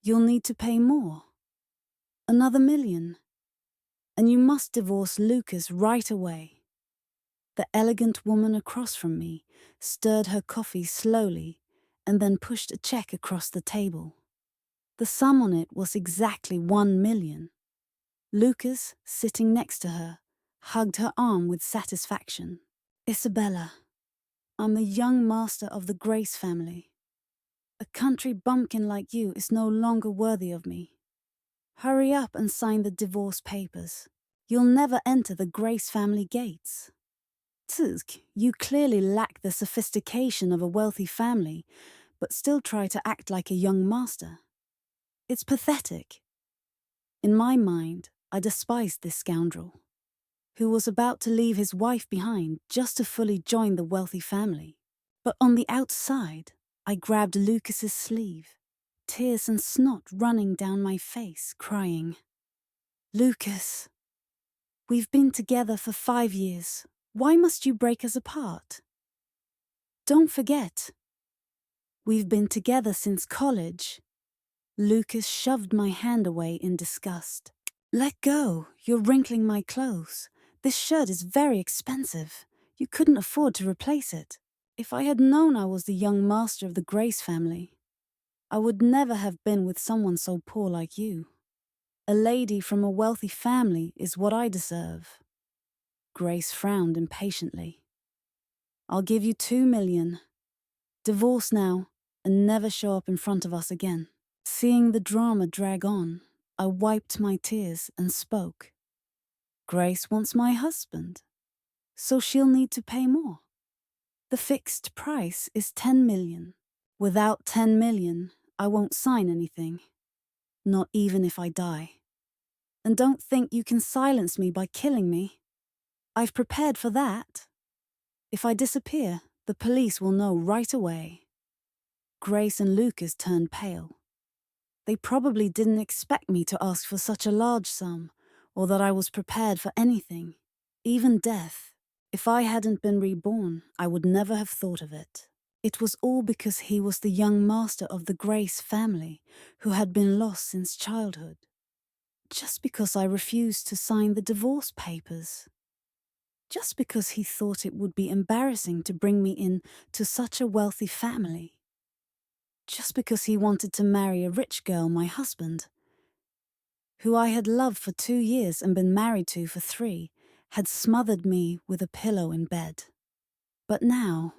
You'll need to pay more. Another million. And you must divorce Lucas right away. The elegant woman across from me stirred her coffee slowly and then pushed a check across the table. The sum on it was exactly 1 million. Lucas, sitting next to her, hugged her arm with satisfaction. Isabella, I'm the young master of the Grace family. A country bumpkin like you is no longer worthy of me. Hurry up and sign the divorce papers. You'll never enter the Grace family gates. Tzk, you clearly lack the sophistication of a wealthy family, but still try to act like a young master. It's pathetic. In my mind, I despised this scoundrel, who was about to leave his wife behind just to fully join the wealthy family. But on the outside, I grabbed Lucas's sleeve, tears and snot running down my face, crying, Lucas, we've been together for 5 years. Why must you break us apart? Don't forget, we've been together since college. Lucas shoved my hand away in disgust. Let go, you're wrinkling my clothes. This shirt is very expensive. You couldn't afford to replace it. If I had known I was the young master of the Grace family, I would never have been with someone so poor like you. A lady from a wealthy family is what I deserve. Grace frowned impatiently. I'll give you 2 million. Divorce now and never show up in front of us again. Seeing the drama drag on, I wiped my tears and spoke. Grace wants my husband, so she'll need to pay more. The fixed price is 10 million. Without 10 million, I won't sign anything. Not even if I die. And don't think you can silence me by killing me. I've prepared for that. If I disappear, the police will know right away. Grace and Lucas turned pale. They probably didn't expect me to ask for such a large sum, or that I was prepared for anything, even death. If I hadn't been reborn, I would never have thought of it. It was all because he was the young master of the Grace family, who had been lost since childhood. Just because I refused to sign the divorce papers. Just because he thought it would be embarrassing to bring me in to such a wealthy family. Just because he wanted to marry a rich girl, my husband, who I had loved for 2 years and been married to for 3, had smothered me with a pillow in bed. But now,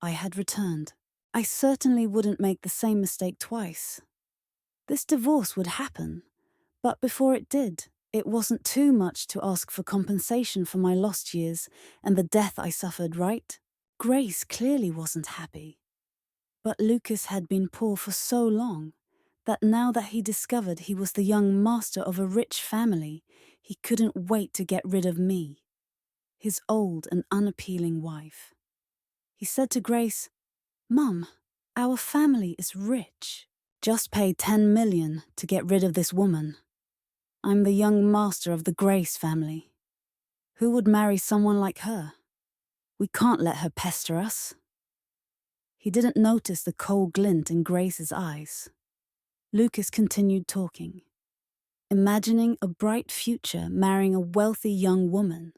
I had returned. I certainly wouldn't make the same mistake twice. This divorce would happen, but before it did, it wasn't too much to ask for compensation for my lost years and the death I suffered, right? Grace clearly wasn't happy. But Lucas had been poor for so long that now that he discovered he was the young master of a rich family, he couldn't wait to get rid of me, his old and unappealing wife. He said to Grace, Mum, our family is rich. Just pay 10 million to get rid of this woman. I'm the young master of the Grace family. Who would marry someone like her? We can't let her pester us. He didn't notice the cold glint in Grace's eyes. Lucas continued talking, imagining a bright future marrying a wealthy young woman.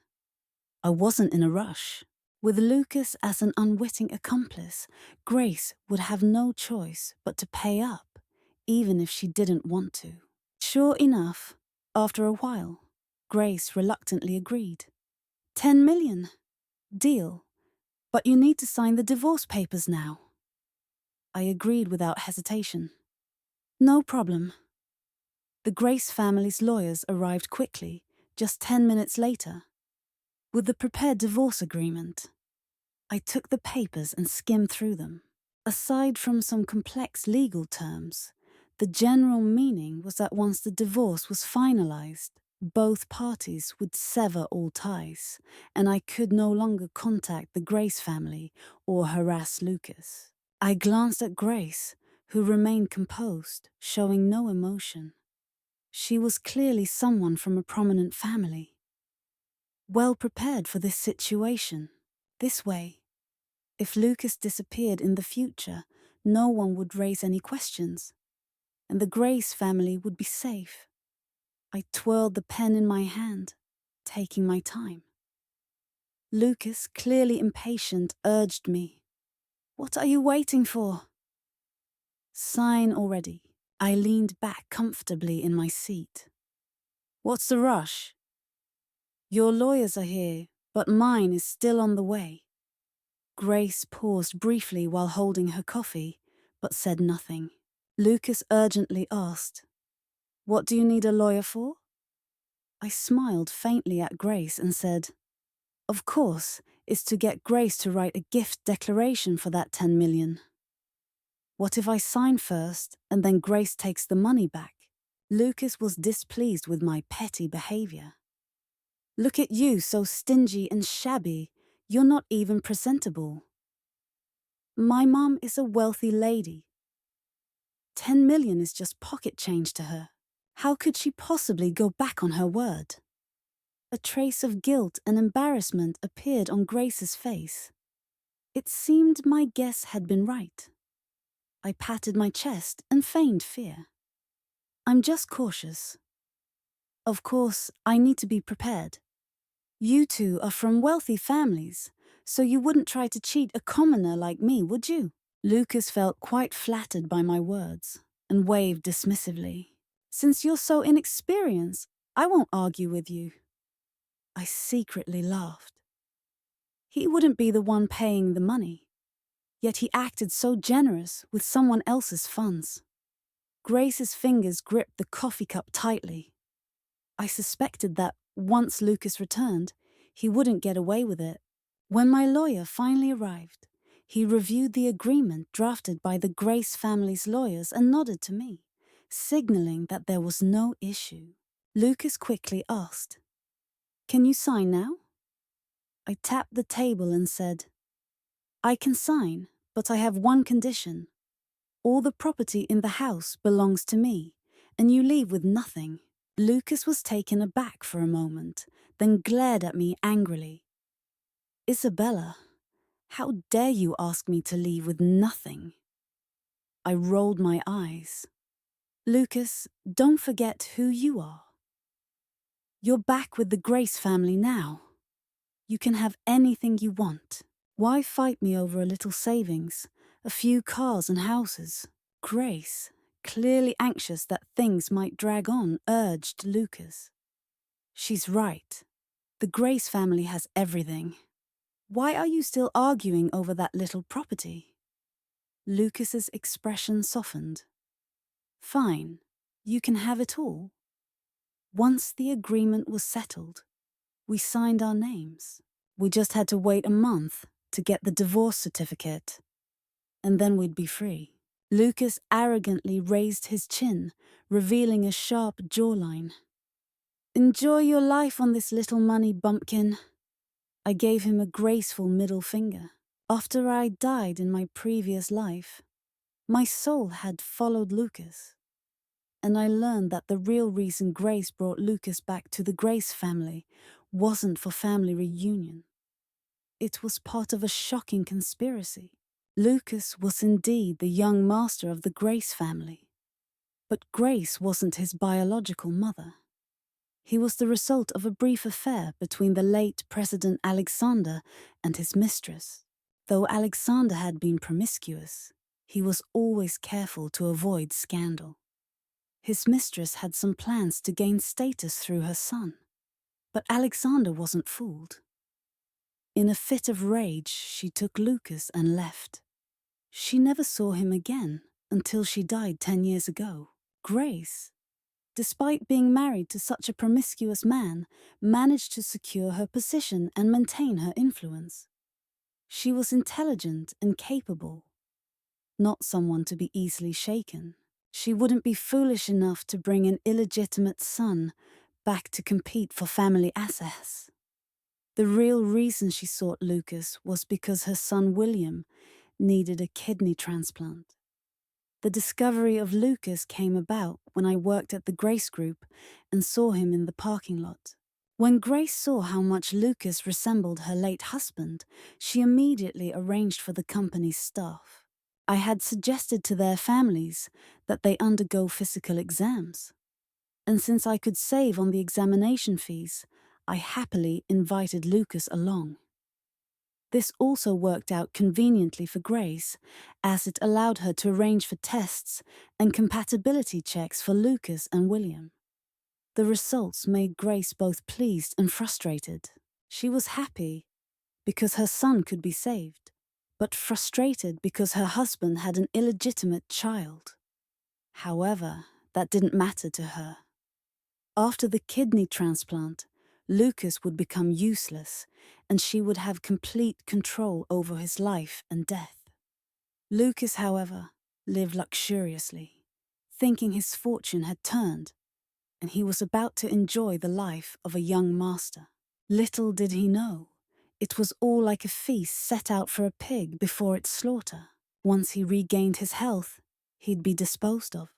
I wasn't in a rush. With Lucas as an unwitting accomplice, Grace would have no choice but to pay up, even if she didn't want to. Sure enough, after a while, Grace reluctantly agreed. 10 million. Deal. But you need to sign the divorce papers now. I agreed without hesitation. No problem. The Grace family's lawyers arrived quickly, just 10 minutes later, with the prepared divorce agreement. I took the papers and skimmed through them. Aside from some complex legal terms, the general meaning was that once the divorce was finalized, both parties would sever all ties, and I could no longer contact the Grace family or harass Lucas. I glanced at Grace, who remained composed, showing no emotion. She was clearly someone from a prominent family, well prepared for this situation. This way, if Lucas disappeared in the future, no one would raise any questions. and the Grace family would be safe. I twirled the pen in my hand, taking my time. Lucas, clearly impatient, urged me. "What are you waiting for?" "Sign already." I leaned back comfortably in my seat. "What's the rush?" "Your lawyers are here, but mine is still on the way." Grace paused briefly while holding her coffee, but said nothing. Lucas urgently asked, "What do you need a lawyer for?" I smiled faintly at Grace and said, "Of course, it's to get Grace to write a gift declaration for that 10 million. What if I sign first and then Grace takes the money back?" Lucas was displeased with my petty behavior. "Look at you, so stingy and shabby. You're not even presentable." "My mum is a wealthy lady. 10 million is just pocket change to her. How could she possibly go back on her word?" A trace of guilt and embarrassment appeared on Grace's face. It seemed my guess had been right. I patted my chest and feigned fear. "I'm just cautious. Of course, I need to be prepared. You two are from wealthy families, so you wouldn't try to cheat a commoner like me, would you?" Lucas felt quite flattered by my words and waved dismissively. "Since you're so inexperienced, I won't argue with you." I secretly laughed. He wouldn't be the one paying the money, yet he acted so generous with someone else's funds. Grace's fingers gripped the coffee cup tightly. I suspected that once Lucas returned, he wouldn't get away with it. When my lawyer finally arrived, he reviewed the agreement drafted by the Grace family's lawyers and nodded to me, signaling that there was no issue. Lucas quickly asked, "Can you sign now?" I tapped the table and said, "I can sign, but I have one condition. All the property in the house belongs to me, and you leave with nothing." Lucas was taken aback for a moment, then glared at me angrily. "Isabella, how dare you ask me to leave with nothing?" I rolled my eyes. "Lucas, don't forget who you are. You're back with the Grace family now. You can have anything you want. Why fight me over a little savings, a few cars and houses?" Grace, clearly anxious that things might drag on, urged Lucas. "She's right. The Grace family has everything. Why are you still arguing over that little property?" Lucas's expression softened. "Fine, you can have it all." Once the agreement was settled, we signed our names. We just had to wait a month to get the divorce certificate, and then we'd be free. Lucas arrogantly raised his chin, revealing a sharp jawline. "Enjoy your life on this little money, bumpkin." I gave him a graceful middle finger. After I died in my previous life, my soul had followed Lucas, and I learned that the real reason Grace brought Lucas back to the Grace family wasn't for family reunion. It was part of a shocking conspiracy. Lucas was indeed the young master of the Grace family, but Grace wasn't his biological mother. He was the result of a brief affair between the late President Alexander and his mistress. Though Alexander had been promiscuous, he was always careful to avoid scandal. His mistress had some plans to gain status through her son, but Alexander wasn't fooled. In a fit of rage, she took Lucas and left. She never saw him again until she died 10 years ago. Grace, despite being married to such a promiscuous man, managed to secure her position and maintain her influence. She was intelligent and capable, not someone to be easily shaken. She wouldn't be foolish enough to bring an illegitimate son back to compete for family assets. The real reason she sought Lucas was because her son William needed a kidney transplant. The discovery of Lucas came about when I worked at the Grace Group and saw him in the parking lot. When Grace saw how much Lucas resembled her late husband, she immediately arranged for the company's staff. I had suggested to their families that they undergo physical exams, and since I could save on the examination fees, I happily invited Lucas along. This also worked out conveniently for Grace, as it allowed her to arrange for tests and compatibility checks for Lucas and William. The results made Grace both pleased and frustrated. She was happy because her son could be saved, but frustrated because her husband had an illegitimate child. However, that didn't matter to her. After the kidney transplant, Lucas would become useless, and she would have complete control over his life and death. Lucas, however, lived luxuriously, thinking his fortune had turned, and he was about to enjoy the life of a young master. Little did he know, it was all like a feast set out for a pig before its slaughter. Once he regained his health, he'd be disposed of.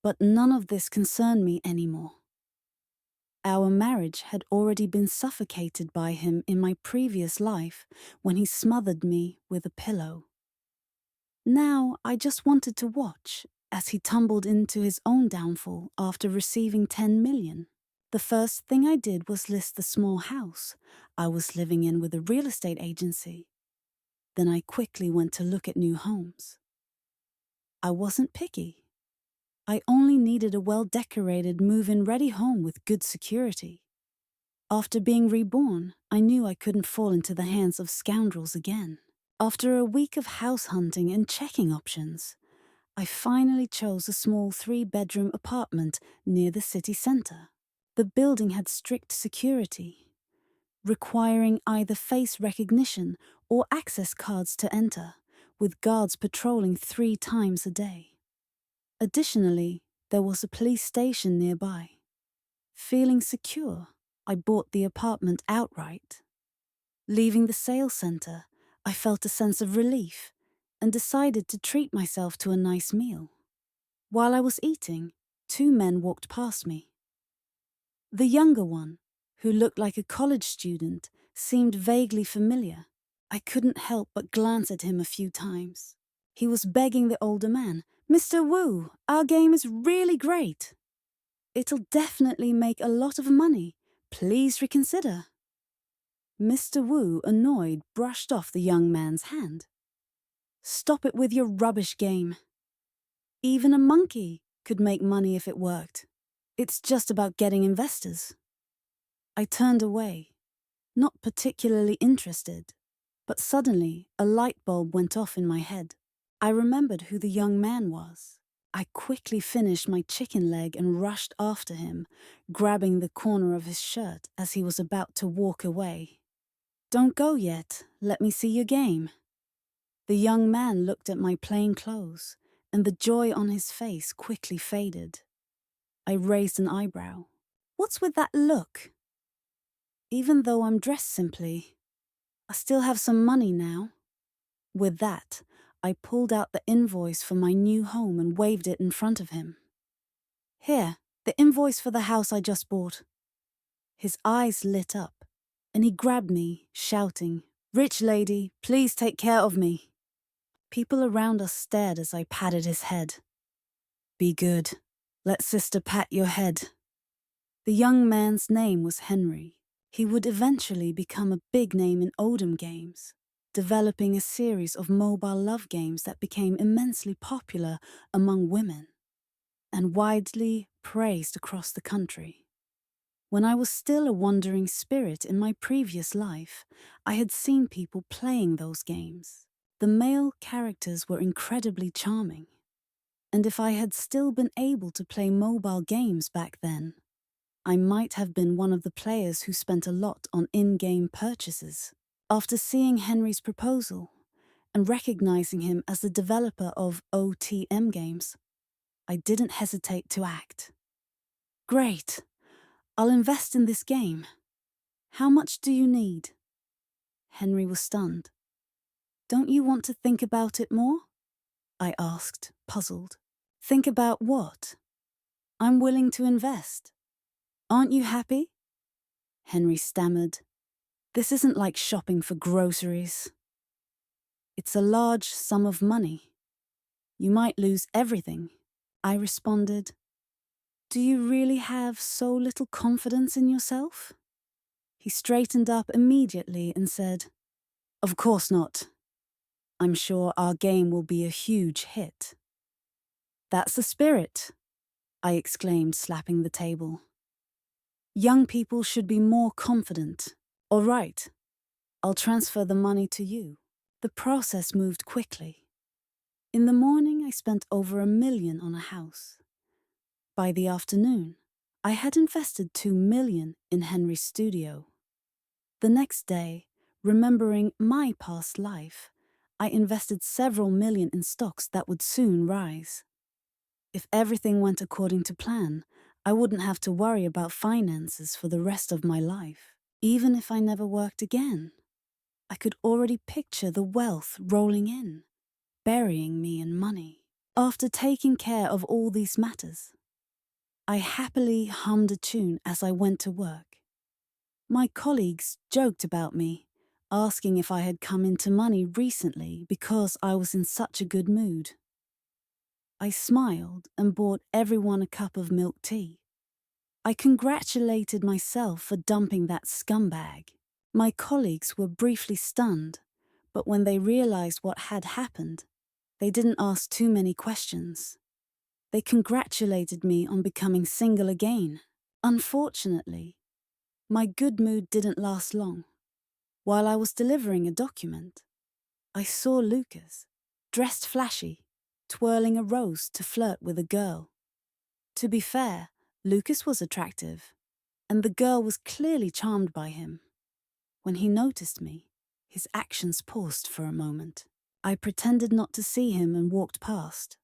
But none of this concerned me anymore. Our marriage had already been suffocated by him in my previous life when he smothered me with a pillow. Now I just wanted to watch as he tumbled into his own downfall after receiving 10 million. The first thing I did was list the small house I was living in with a real estate agency. Then I quickly went to look at new homes. I wasn't picky. I only needed a well-decorated, move-in ready home with good security. After being reborn, I knew I couldn't fall into the hands of scoundrels again. After a week of house hunting and checking options, I finally chose a small 3-bedroom apartment near the city center. The building had strict security, requiring either face recognition or access cards to enter, with guards patrolling 3 times a day. Additionally, there was a police station nearby. Feeling secure, I bought the apartment outright. Leaving the sales center, I felt a sense of relief and decided to treat myself to a nice meal. While I was eating, 2 men walked past me. The younger one, who looked like a college student, seemed vaguely familiar. I couldn't help but glance at him a few times. He was begging the older man, "Mr. Wu, our game is really great. It'll definitely make a lot of money. Please reconsider." Mr. Wu, annoyed, brushed off the young man's hand. "Stop it with your rubbish game. Even a monkey could make money if it worked. It's just about getting investors." I turned away, not particularly interested, but suddenly a light bulb went off in my head. I remembered who the young man was. I quickly finished my chicken leg and rushed after him, grabbing the corner of his shirt as he was about to walk away. "Don't go yet. Let me see your game." The young man looked at my plain clothes, and the joy on his face quickly faded. I raised an eyebrow. "What's with that look?" "Even though I'm dressed simply, I still have some money now." With that, I pulled out the invoice for my new home and waved it in front of him. "Here, the invoice for the house I just bought." His eyes lit up, and he grabbed me, shouting, "Rich lady, please take care of me." People around us stared as I patted his head. "Be good. Let sister pat your head." The young man's name was Henry. He would eventually become a big name in Odom games, developing a series of mobile love games that became immensely popular among women and widely praised across the country. When I was still a wandering spirit in my previous life, I had seen people playing those games. The male characters were incredibly charming, and if I had still been able to play mobile games back then, I might have been one of the players who spent a lot on in-game purchases. After seeing Henry's proposal and recognizing him as the developer of OTM games, I didn't hesitate to act. "Great, I'll invest in this game. How much do you need?" Henry was stunned. "Don't you want to think about it more?" I asked, puzzled. "Think about what?" "I'm willing to invest. Aren't you happy?" Henry stammered. "This isn't like shopping for groceries." It's a large sum of money. You might lose everything. I responded, Do you really have so little confidence in yourself? He straightened up immediately and said, Of course not. I'm sure our game will be a huge hit. That's the spirit, I exclaimed, slapping the table. Young people should be more confident. All right, I'll transfer the money to you. The process moved quickly. In the morning, I spent over $1 million on a house. By the afternoon, I had invested $2 million in Henry's studio. The next day, remembering my past life, I invested several million in stocks that would soon rise. If everything went according to plan, I wouldn't have to worry about finances for the rest of my life. Even if I never worked again, I could already picture the wealth rolling in, burying me in money. After taking care of all these matters, I happily hummed a tune as I went to work. My colleagues joked about me, asking if I had come into money recently because I was in such a good mood. I smiled and bought everyone a cup of milk tea. I congratulated myself for dumping that scumbag. My colleagues were briefly stunned, but when they realized what had happened, they didn't ask too many questions. They congratulated me on becoming single again. Unfortunately, my good mood didn't last long. While I was delivering a document, I saw Lucas, dressed flashy, twirling a rose to flirt with a girl. To be fair, Lucas was attractive, and the girl was clearly charmed by him. When he noticed me, his actions paused for a moment. I pretended not to see him and walked past.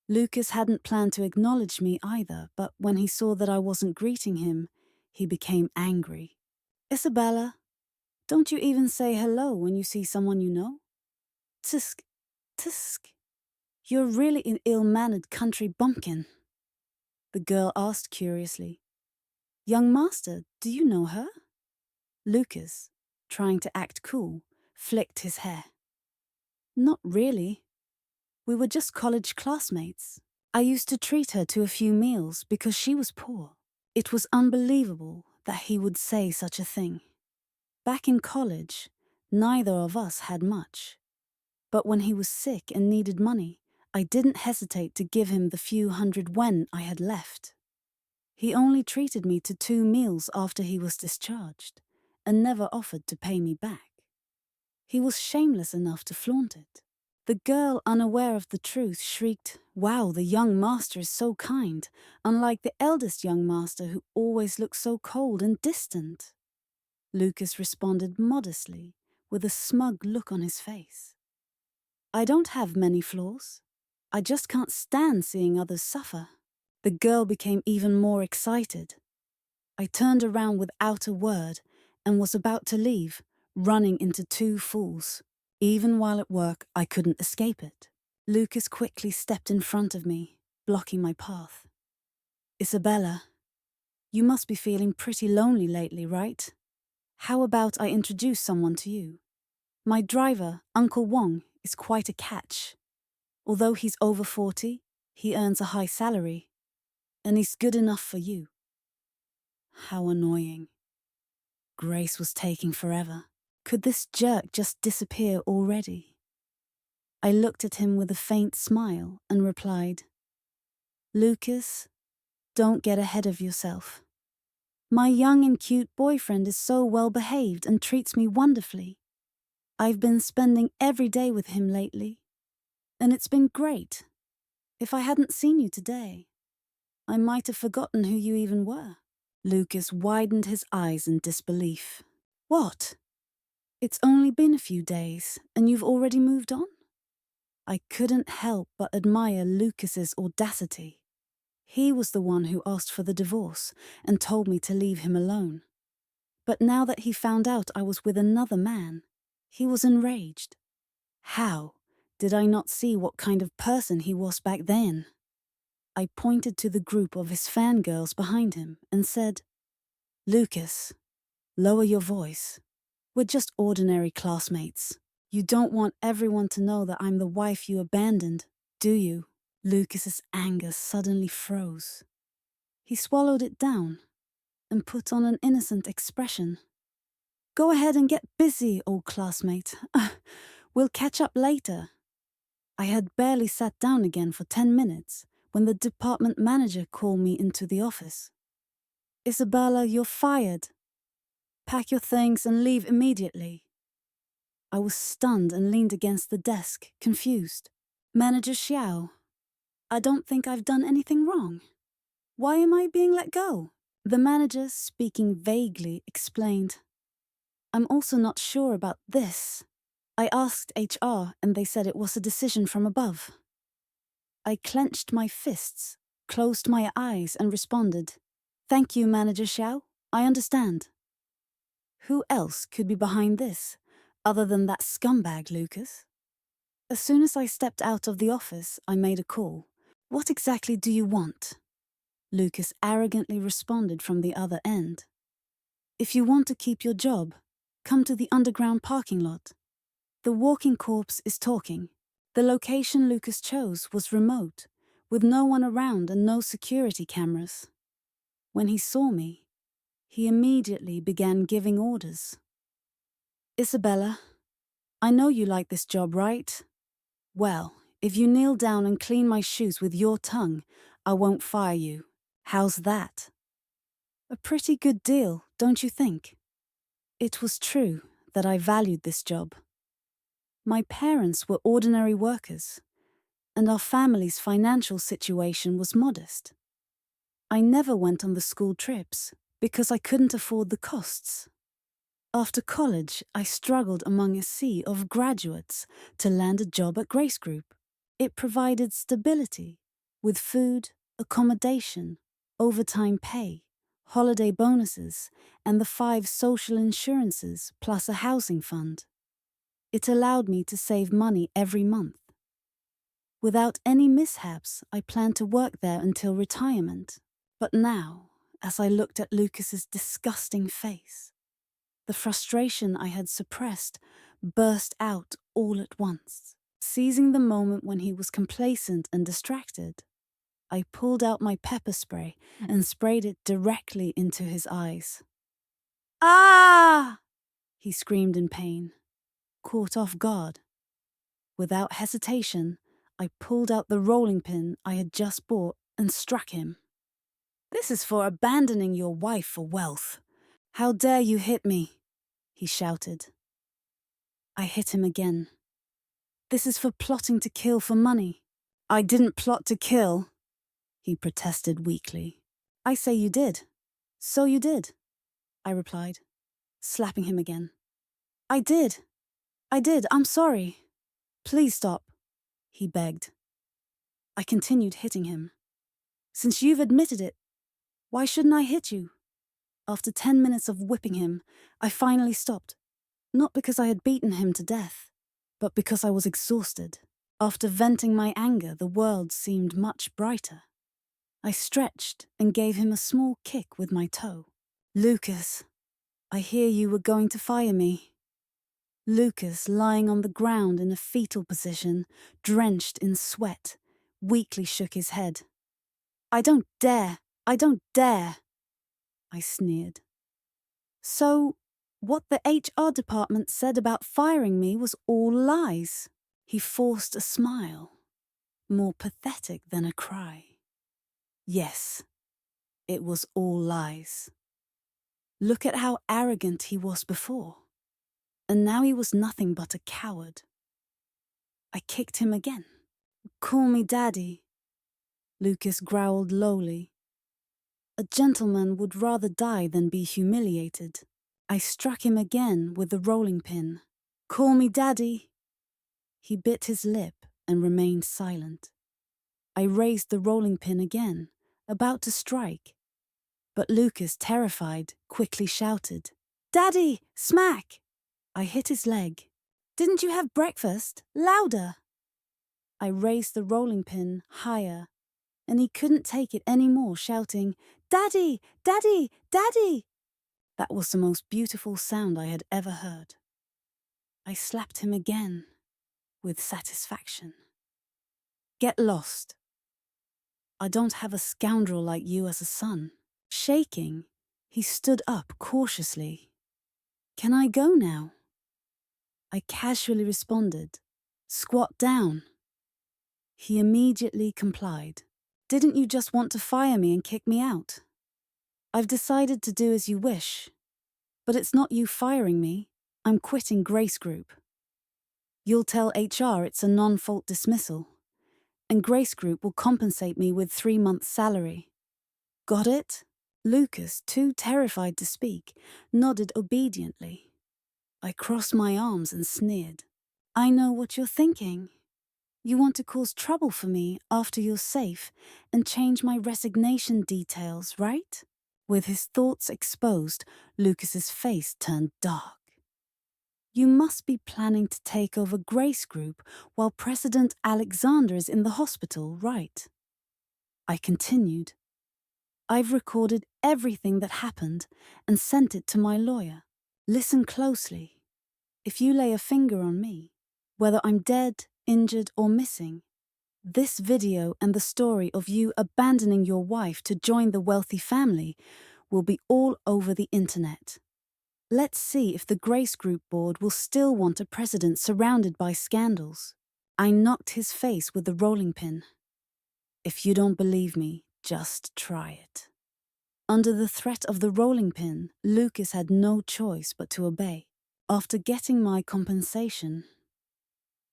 Lucas hadn't planned to acknowledge me either, but when he saw that I wasn't greeting him, he became angry. Isabella, don't you even say hello when you see someone you know? Tisk, tisk. You're really an ill-mannered country bumpkin. The girl asked curiously. Young master, do you know her? Lucas, trying to act cool, flicked his hair. Not really. We were just college classmates. I used to treat her to a few meals because she was poor. It was unbelievable that he would say such a thing. Back in college, neither of us had much. But when he was sick and needed money, I didn't hesitate to give him the few hundred yen I had left. He only treated me to 2 meals after he was discharged, and never offered to pay me back. He was shameless enough to flaunt it. The girl, unaware of the truth, shrieked, Wow, the young master is so kind, unlike the eldest young master who always looks so cold and distant. Lucas responded modestly, with a smug look on his face. I don't have many flaws. I just can't stand seeing others suffer. The girl became even more excited. I turned around without a word and was about to leave, running into 2 fools. Even while at work, I couldn't escape it. Lucas quickly stepped in front of me, blocking my path. Isabella, you must be feeling pretty lonely lately, right? How about I introduce someone to you? My driver, Uncle Wong, is quite a catch. Although he's over 40, he earns a high salary, and he's good enough for you. How annoying. Grace was taking forever. Could this jerk just disappear already? I looked at him with a faint smile and replied, Lucas, don't get ahead of yourself. My young and cute boyfriend is so well behaved and treats me wonderfully. I've been spending every day with him lately, and it's been great. If I hadn't seen you today, I might have forgotten who you even were. Lucas widened his eyes in disbelief. What? It's only been a few days, and you've already moved on? I couldn't help but admire Lucas's audacity. He was the one who asked for the divorce and told me to leave him alone. But now that he found out I was with another man, he was enraged. How did I not see what kind of person he was back then? I pointed to the group of his fangirls behind him and said, Lucas, lower your voice. We're just ordinary classmates. You don't want everyone to know that I'm the wife you abandoned, do you? Lucas's anger suddenly froze. He swallowed it down and put on an innocent expression. Go ahead and get busy, old classmate. We'll catch up later. I had barely sat down again for 10 minutes when the department manager called me into the office. Isabella, you're fired. Pack your things and leave immediately. I was stunned and leaned against the desk, confused. Manager Xiao, I don't think I've done anything wrong. Why am I being let go? The manager, speaking vaguely, explained. I'm also not sure about this. I asked HR and they said it was a decision from above. I clenched my fists, closed my eyes and responded, Thank you, Manager Xiao. I understand. Who else could be behind this, other than that scumbag Lucas? As soon as I stepped out of the office, I made a call. What exactly do you want? Lucas arrogantly responded from the other end. If you want to keep your job, come to the underground parking lot. The walking corpse is talking. The location Lucas chose was remote, with no one around and no security cameras. When he saw me, he immediately began giving orders. Isabella, I know you like this job, right? Well, if you kneel down and clean my shoes with your tongue, I won't fire you. How's that? A pretty good deal, don't you think? It was true that I valued this job. My parents were ordinary workers, and our family's financial situation was modest. I never went on the school trips because I couldn't afford the costs. After college, I struggled among a sea of graduates to land a job at Grace Group. It provided stability with food, accommodation, overtime pay, holiday bonuses, and the 5 social insurances plus a housing fund. It allowed me to save money every month. Without any mishaps, I planned to work there until retirement. But now, as I looked at Lucas's disgusting face, the frustration I had suppressed burst out all at once. Seizing the moment when he was complacent and distracted, I pulled out my pepper spray and sprayed it directly into his eyes. Ah! He screamed in pain, caught off guard. Without hesitation, I pulled out the rolling pin I had just bought and struck him. This is for abandoning your wife for wealth. How dare you hit me? He shouted. I hit him again. This is for plotting to kill for money. I didn't plot to kill, he protested weakly. I say you did. So you did, I replied, slapping him again. I did. I'm sorry. Please stop, he begged. I continued hitting him. Since you've admitted it, why shouldn't I hit you? After 10 minutes of whipping him, I finally stopped. Not because I had beaten him to death, but because I was exhausted. After venting my anger, the world seemed much brighter. I stretched and gave him a small kick with my toe. Lucas, I hear you were going to fire me. Lucas, lying on the ground in a fetal position, drenched in sweat, weakly shook his head. I don't dare, I sneered. So, what the HR department said about firing me was all lies. He forced a smile, more pathetic than a cry. Yes, it was all lies. Look at how arrogant he was before, and now he was nothing but a coward. I kicked him again. Call me Daddy, Lucas growled lowly. A gentleman would rather die than be humiliated. I struck him again with the rolling pin. Call me Daddy. He bit his lip and remained silent. I raised the rolling pin again, about to strike. But Lucas, terrified, quickly shouted, Daddy, smack! I hit his leg. Didn't you have breakfast? Louder! I raised the rolling pin higher, and he couldn't take it any more, shouting, Daddy! Daddy! Daddy! That was the most beautiful sound I had ever heard. I slapped him again, with satisfaction. Get lost. I don't have a scoundrel like you as a son. Shaking, he stood up cautiously. Can I go now? I casually responded, Squat down. He immediately complied. Didn't you just want to fire me and kick me out? I've decided to do as you wish. But it's not you firing me. I'm quitting Grace Group. You'll tell HR it's a non-fault dismissal, and Grace Group will compensate me with 3 months' salary. Got it? Lucas, too terrified to speak, nodded obediently. I crossed my arms and sneered. I know what you're thinking. You want to cause trouble for me after you're safe and change my resignation details, right? With his thoughts exposed, Lucas's face turned dark. You must be planning to take over Grace Group while President Alexander is in the hospital, right? I continued. I've recorded everything that happened and sent it to my lawyer. Listen closely. If you lay a finger on me, whether I'm dead, injured, or missing, this video and the story of you abandoning your wife to join the wealthy family will be all over the internet. Let's see if the Grace Group board will still want a president surrounded by scandals. I knocked his face with the rolling pin. If you don't believe me, just try it. Under the threat of the rolling pin, Lucas had no choice but to obey. After getting my compensation,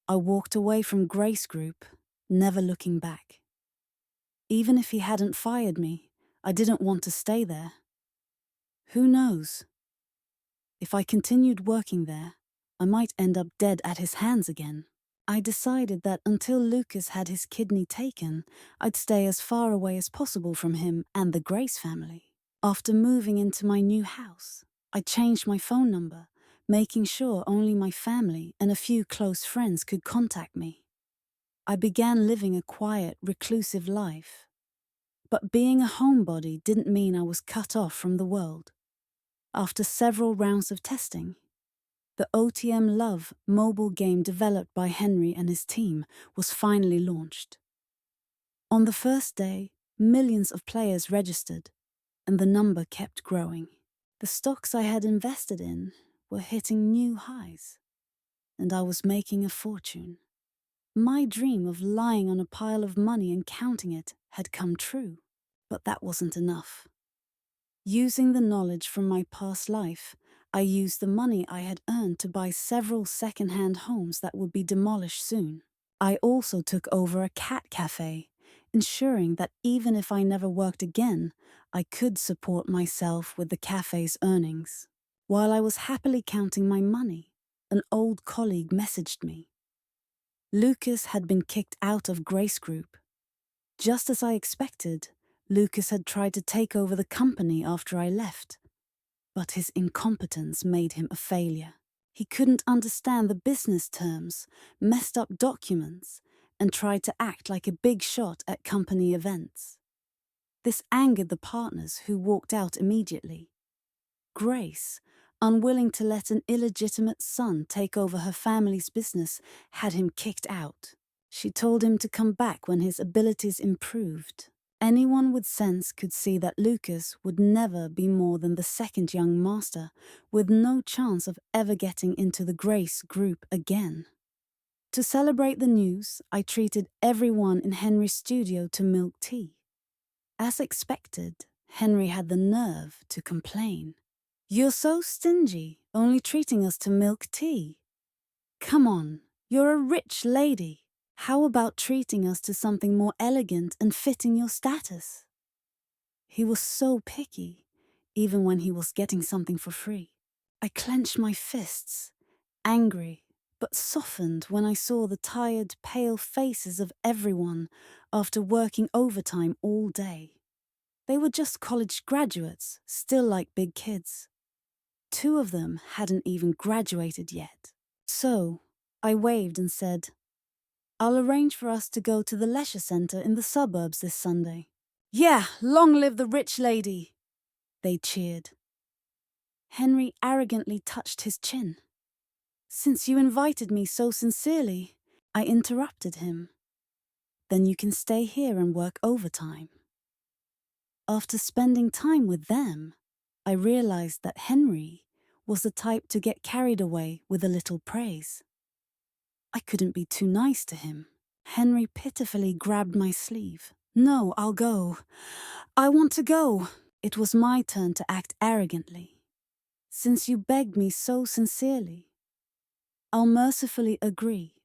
I walked away from Grace Group, never looking back. Even if he hadn't fired me, I didn't want to stay there. Who knows? If I continued working there, I might end up dead at his hands again. I decided that until Lucas had his kidney taken, I'd stay as far away as possible from him and the Grace family. After moving into my new house, I changed my phone number, making sure only my family and a few close friends could contact me. I began living a quiet, reclusive life. But being a homebody didn't mean I was cut off from the world. After several rounds of testing, the OTM Love mobile game developed by Henry and his team was finally launched. On the first day, millions of players registered, and the number kept growing. The stocks I had invested in were hitting new highs, and I was making a fortune. My dream of lying on a pile of money and counting it had come true, but that wasn't enough. Using the knowledge from my past life, I used the money I had earned to buy several second-hand homes that would be demolished soon. I also took over a cat cafe, ensuring that even if I never worked again, I could support myself with the cafe's earnings. While I was happily counting my money, an old colleague messaged me. Lucas had been kicked out of Grace Group. Just as I expected, Lucas had tried to take over the company after I left, but his incompetence made him a failure. He couldn't understand the business terms, messed up documents, and tried to act like a big shot at company events. This angered the partners, who walked out immediately. Grace, unwilling to let an illegitimate son take over her family's business, had him kicked out. She told him to come back when his abilities improved. Anyone with sense could see that Lucas would never be more than the second young master, with no chance of ever getting into the Grace Group again. To celebrate the news, I treated everyone in Henry's studio to milk tea. As expected, Henry had the nerve to complain. "You're so stingy, only treating us to milk tea. Come on, you're a rich lady. How about treating us to something more elegant and fitting your status?" He was so picky, even when he was getting something for free. I clenched my fists, angry, but softened when I saw the tired, pale faces of everyone after working overtime all day. They were just college graduates, still like big kids. 2 of them hadn't even graduated yet. So, I waved and said, "I'll arrange for us to go to the leisure centre in the suburbs this Sunday." "Yeah, long live the rich lady!" they cheered. Henry arrogantly touched his chin. Since you invited me so sincerely, I interrupted him. Then you can stay here and work overtime. After spending time with them, I realized that Henry was the type to get carried away with a little praise. I couldn't be too nice to him. Henry pitifully grabbed my sleeve. No, I'll go. I want to go. It was my turn to act arrogantly. Since you begged me so sincerely, I'll mercifully agree.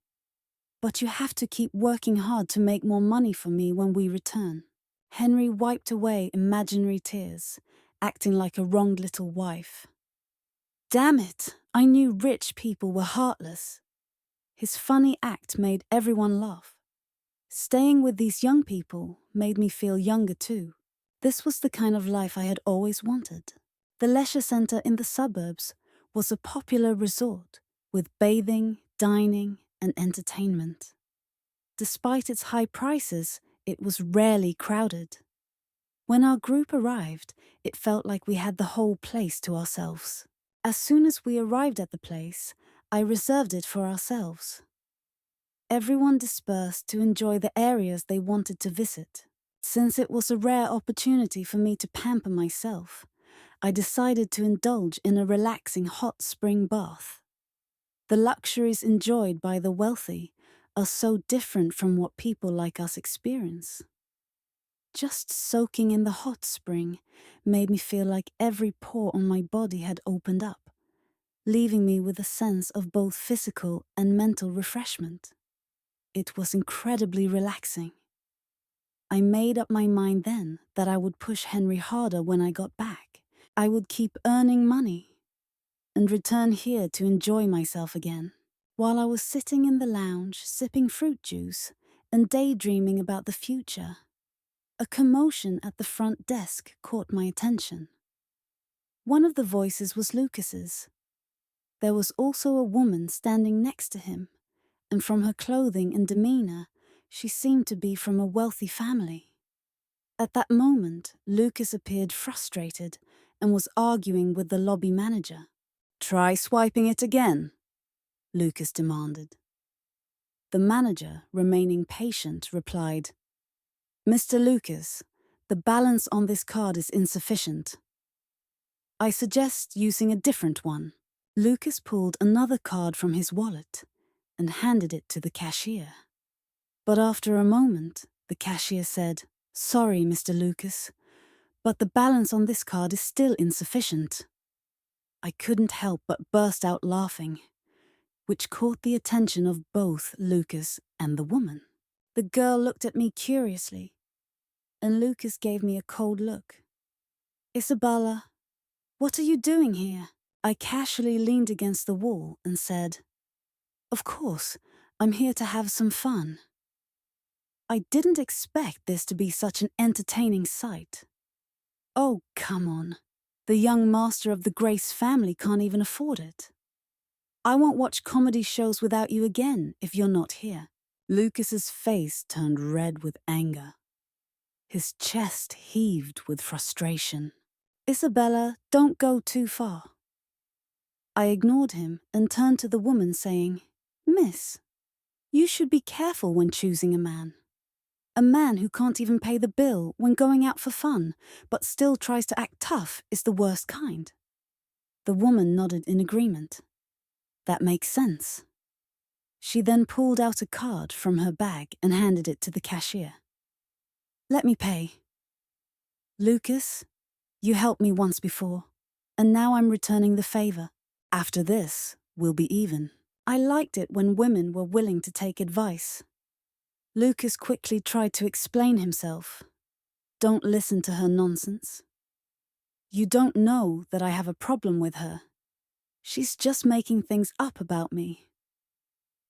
But you have to keep working hard to make more money for me when we return. Henry wiped away imaginary tears, acting like a wronged little wife. Damn it, I knew rich people were heartless. His funny act made everyone laugh. Staying with these young people made me feel younger too. This was the kind of life I had always wanted. The leisure centre in the suburbs was a popular resort with bathing, dining, and entertainment. Despite its high prices, it was rarely crowded. When our group arrived, it felt like we had the whole place to ourselves. As soon as we arrived at the place, I reserved it for ourselves. Everyone dispersed to enjoy the areas they wanted to visit. Since it was a rare opportunity for me to pamper myself, I decided to indulge in a relaxing hot spring bath. The luxuries enjoyed by the wealthy are so different from what people like us experience. Just soaking in the hot spring made me feel like every pore on my body had opened up, leaving me with a sense of both physical and mental refreshment. It was incredibly relaxing. I made up my mind then that I would push Henry harder when I got back. I would keep earning money and return here to enjoy myself again. While I was sitting in the lounge, sipping fruit juice and daydreaming about the future, a commotion at the front desk caught my attention. One of the voices was Lucas's. There was also a woman standing next to him, and from her clothing and demeanor, she seemed to be from a wealthy family. At that moment, Lucas appeared frustrated and was arguing with the lobby manager. "Try swiping it again," Lucas demanded. The manager, remaining patient, replied, "Mr. Lucas, the balance on this card is insufficient. I suggest using a different one." Lucas pulled another card from his wallet and handed it to the cashier. But after a moment, the cashier said, "Sorry, Mr. Lucas, but the balance on this card is still insufficient." I couldn't help but burst out laughing, which caught the attention of both Lucas and the woman. The girl looked at me curiously, and Lucas gave me a cold look. "Isabella, what are you doing here?" I casually leaned against the wall and said, "Of course, I'm here to have some fun." I didn't expect this to be such an entertaining sight. Oh, come on. The young master of the Grace family can't even afford it. I won't watch comedy shows without you again if you're not here. Lucas's face turned red with anger. His chest heaved with frustration. "Isabella, don't go too far." I ignored him and turned to the woman saying, "Miss, you should be careful when choosing a man. A man who can't even pay the bill when going out for fun, but still tries to act tough is the worst kind." The woman nodded in agreement. "That makes sense." She then pulled out a card from her bag and handed it to the cashier. "Let me pay. Lucas, you helped me once before, and now I'm returning the favor. After this, we'll be even." I liked it when women were willing to take advice. Lucas quickly tried to explain himself. "Don't listen to her nonsense. You don't know that I have a problem with her. She's just making things up about me.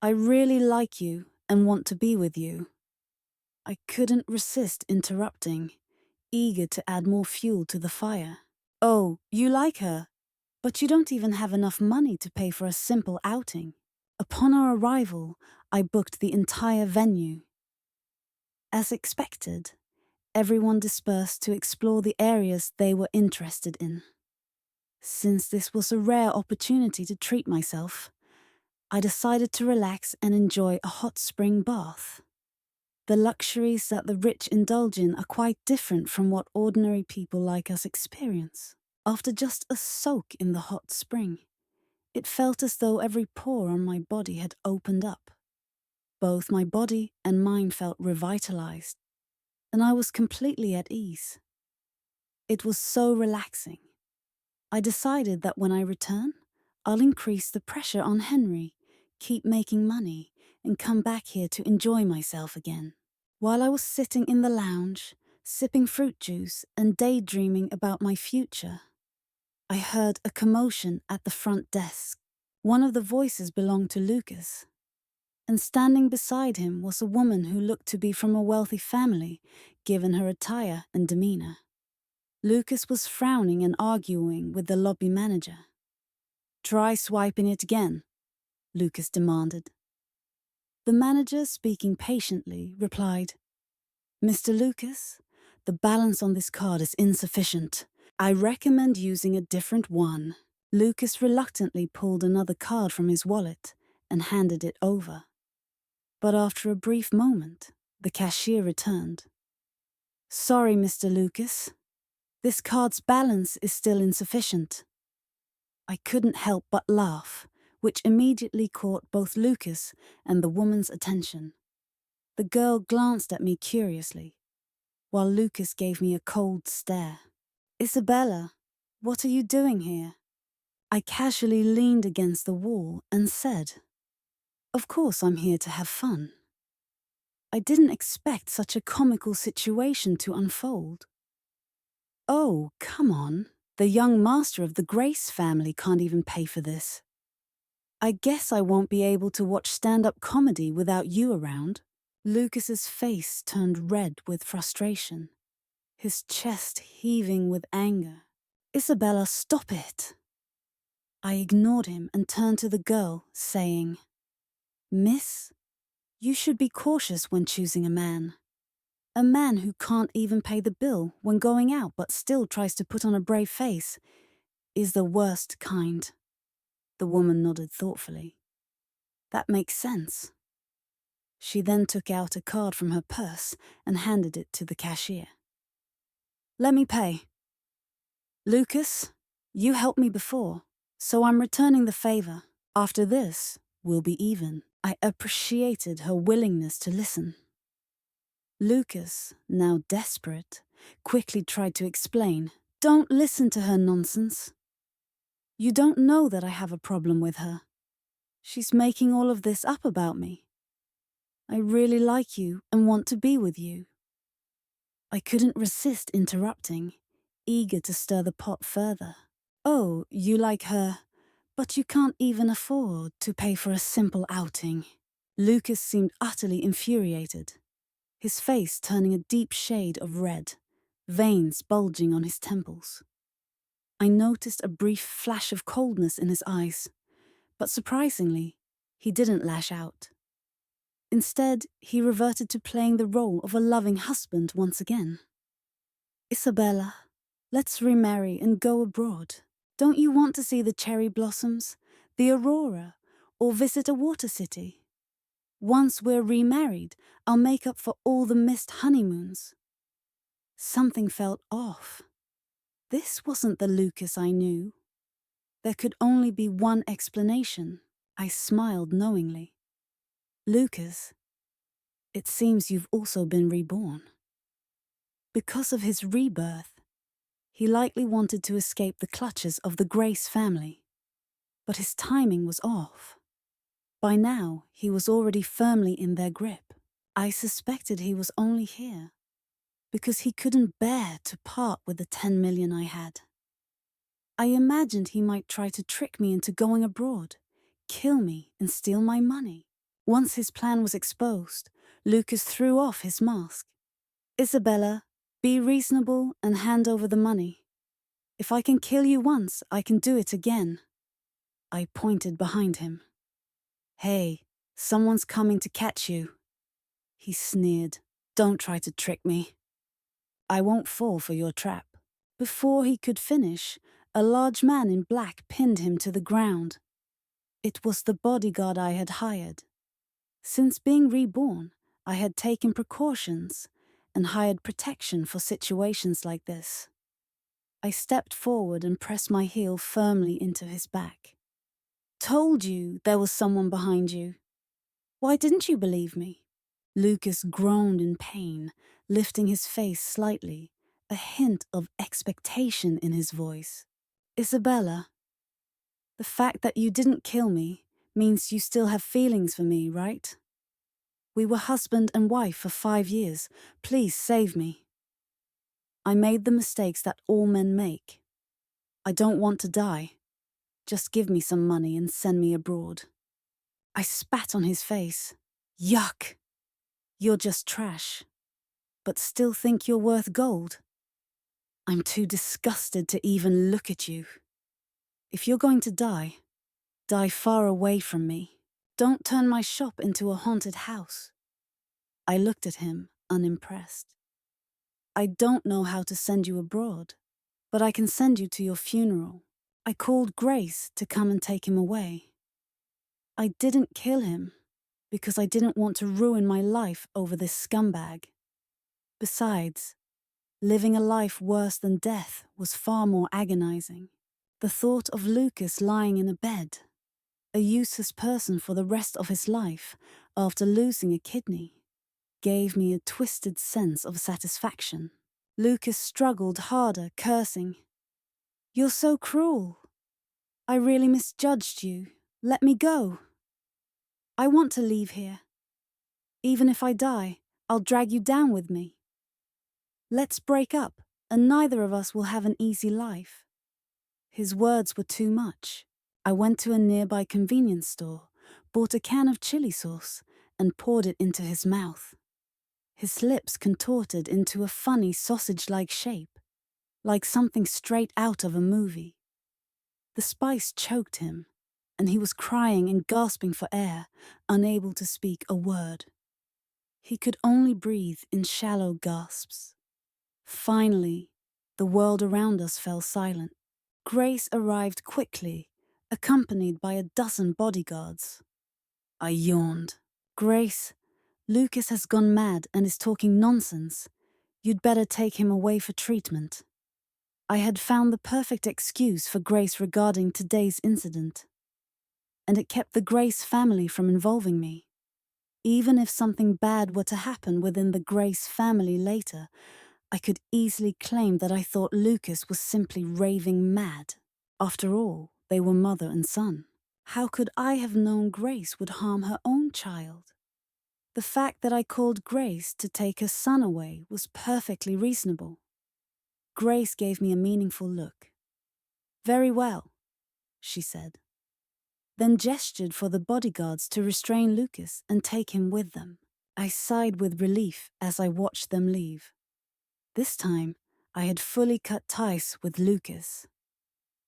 I really like you and want to be with you." I couldn't resist interrupting, eager to add more fuel to the fire. "Oh, you like her, but you don't even have enough money to pay for a simple outing." Upon our arrival, I booked the entire venue. As expected, everyone dispersed to explore the areas they were interested in. Since this was a rare opportunity to treat myself, I decided to relax and enjoy a hot spring bath. The luxuries that the rich indulge in are quite different from what ordinary people like us experience. After just a soak in the hot spring, it felt as though every pore on my body had opened up. Both my body and mind felt revitalized, and I was completely at ease. It was so relaxing. I decided that when I return, I'll increase the pressure on Henry, keep making money, and come back here to enjoy myself again. While I was sitting in the lounge, sipping fruit juice and daydreaming about my future, I heard a commotion at the front desk. One of the voices belonged to Lucas, and standing beside him was a woman who looked to be from a wealthy family, given her attire and demeanor. Lucas was frowning and arguing with the lobby manager. "Try swiping it again," Lucas demanded. The manager, speaking patiently, replied, "Mr. Lucas, the balance on this card is insufficient. I recommend using a different one." Lucas reluctantly pulled another card from his wallet and handed it over. But after a brief moment, the cashier returned. "Sorry, Mr. Lucas. This card's balance is still insufficient." I couldn't help but laugh, which immediately caught both Lucas and the woman's attention. The girl glanced at me curiously, while Lucas gave me a cold stare. "Isabella, what are you doing here?" I casually leaned against the wall and said, "Of course I'm here to have fun." I didn't expect such a comical situation to unfold. "Oh, come on. The young master of the Grace family can't even pay for this. I guess I won't be able to watch stand-up comedy without you around." Lucas's face turned red with frustration, his chest heaving with anger. "Isabella, stop it." I ignored him and turned to the girl, saying, "Miss, you should be cautious when choosing a man. A man who can't even pay the bill when going out but still tries to put on a brave face is the worst kind." The woman nodded thoughtfully. "That makes sense." She then took out a card from her purse and handed it to the cashier. "Let me pay. Lucas, you helped me before, so I'm returning the favor. After this, we'll be even." I appreciated her willingness to listen. Lucas, now desperate, quickly tried to explain. "Don't listen to her nonsense. You don't know that I have a problem with her. She's making all of this up about me. I really like you and want to be with you." I couldn't resist interrupting, eager to stir the pot further. "Oh, you like her, but you can't even afford to pay for a simple outing." Lucas seemed utterly infuriated, his face turning a deep shade of red, veins bulging on his temples. I noticed a brief flash of coldness in his eyes, but surprisingly, he didn't lash out. Instead, he reverted to playing the role of a loving husband once again. "Isabella, let's remarry and go abroad. Don't you want to see the cherry blossoms, the aurora, or visit a water city? Once we're remarried, I'll make up for all the missed honeymoons." Something felt off. This wasn't the Lucas I knew. There could only be one explanation. I smiled knowingly. "Lucas, it seems you've also been reborn." Because of his rebirth, he likely wanted to escape the clutches of the Grace family. But his timing was off. By now, he was already firmly in their grip. I suspected he was only here because he couldn't bear to part with the 10 million I had. I imagined he might try to trick me into going abroad, kill me, and steal my money. Once his plan was exposed, Lucas threw off his mask. "Isabella, be reasonable and hand over the money. If I can kill you once, I can do it again." I pointed behind him. "Hey, someone's coming to catch you." He sneered. "Don't try to trick me. I won't fall for your trap." Before he could finish, a large man in black pinned him to the ground. It was the bodyguard I had hired. Since being reborn, I had taken precautions and hired protection for situations like this. I stepped forward and pressed my heel firmly into his back. Told you there was someone behind you. Why didn't you believe me? Lucas groaned in pain, lifting his face slightly, a hint of expectation in his voice. Isabella, the fact that you didn't kill me means you still have feelings for me, right? We were husband and wife for 5 years. Please save me. I made the mistakes that all men make. I don't want to die. Just give me some money and send me abroad. I spat on his face. Yuck! You're just trash. But still think you're worth gold? I'm too disgusted to even look at you. If you're going to die, die far away from me. Don't turn my shop into a haunted house. I looked at him, unimpressed. I don't know how to send you abroad, but I can send you to your funeral. I called Grace to come and take him away. I didn't kill him because I didn't want to ruin my life over this scumbag. Besides, living a life worse than death was far more agonizing. The thought of Lucas lying in a bed, a useless person for the rest of his life after losing a kidney, gave me a twisted sense of satisfaction. Lucas struggled harder, cursing. You're so cruel. I really misjudged you. Let me go. I want to leave here. Even if I die, I'll drag you down with me. Let's break up, and neither of us will have an easy life. His words were too much. I went to a nearby convenience store, bought a can of chili sauce, and poured it into his mouth. His lips contorted into a funny sausage-like shape, like something straight out of a movie. The spice choked him, and he was crying and gasping for air, unable to speak a word. He could only breathe in shallow gasps. Finally, the world around us fell silent. Grace arrived quickly, accompanied by a dozen bodyguards. I yawned. Grace, Lucas has gone mad and is talking nonsense. You'd better take him away for treatment. I had found the perfect excuse for Grace regarding today's incident, and it kept the Grace family from involving me. Even if something bad were to happen within the Grace family later, I could easily claim that I thought Lucas was simply raving mad. After all, they were mother and son. How could I have known Grace would harm her own child? The fact that I called Grace to take her son away was perfectly reasonable. Grace gave me a meaningful look. Very well, she said, then gestured for the bodyguards to restrain Lucas and take him with them. I sighed with relief as I watched them leave. This time, I had fully cut ties with Lucas.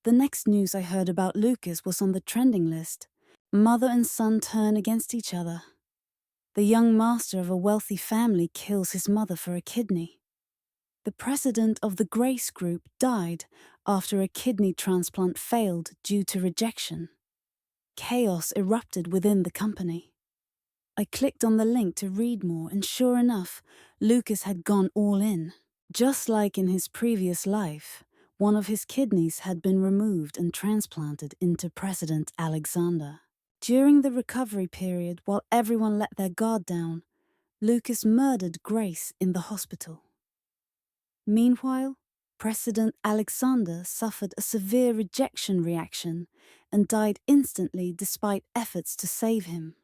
The next news I heard about Lucas was on the trending list. Mother and son turn against each other. The young master of a wealthy family kills his mother for a kidney. The president of the Grace Group died after a kidney transplant failed due to rejection. Chaos erupted within the company. I clicked on the link to read more, and sure enough, Lucas had gone all in. Just like in his previous life, one of his kidneys had been removed and transplanted into President Alexander. During the recovery period, while everyone let their guard down, Lucas murdered Grace in the hospital. Meanwhile, President Alexander suffered a severe rejection reaction and died instantly despite efforts to save him.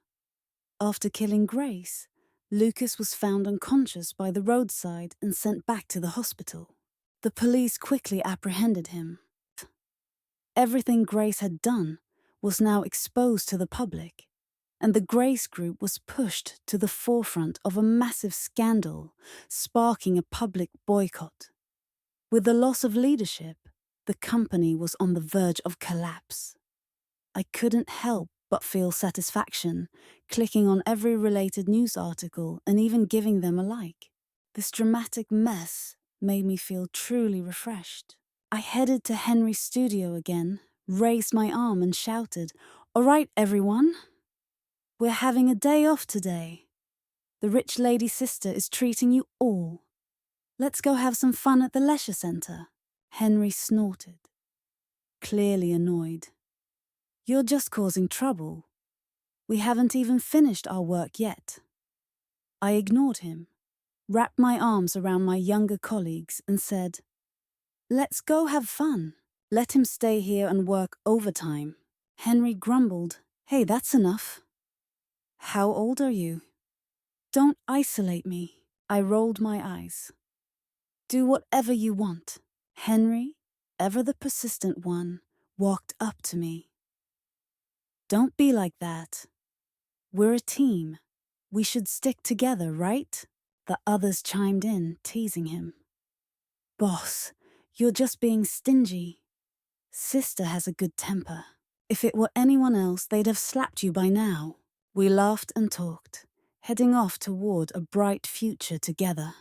After killing Grace, Lucas was found unconscious by the roadside and sent back to the hospital. The police quickly apprehended him. Everything Grace had done was now exposed to the public, and the Grace Group was pushed to the forefront of a massive scandal, sparking a public boycott. With the loss of leadership, the company was on the verge of collapse. I couldn't help but feel satisfaction, clicking on every related news article and even giving them a like. This dramatic mess made me feel truly refreshed. I headed to Henry's studio again, raised my arm and shouted, All right, everyone. We're having a day off today. The rich lady sister is treating you all. Let's go have some fun at the leisure centre. Henry snorted, clearly annoyed. You're just causing trouble. We haven't even finished our work yet. I ignored him, wrapped my arms around my younger colleagues and said, Let's go have fun. Let him stay here and work overtime. Henry grumbled, Hey, that's enough. How old are you? Don't isolate me. I rolled my eyes. Do whatever you want. Henry, ever the persistent one, walked up to me. Don't be like that. We're a team. We should stick together, right? The others chimed in, teasing him. Boss, you're just being stingy. Sister has a good temper. If it were anyone else, they'd have slapped you by now. We laughed and talked, heading off toward a bright future together.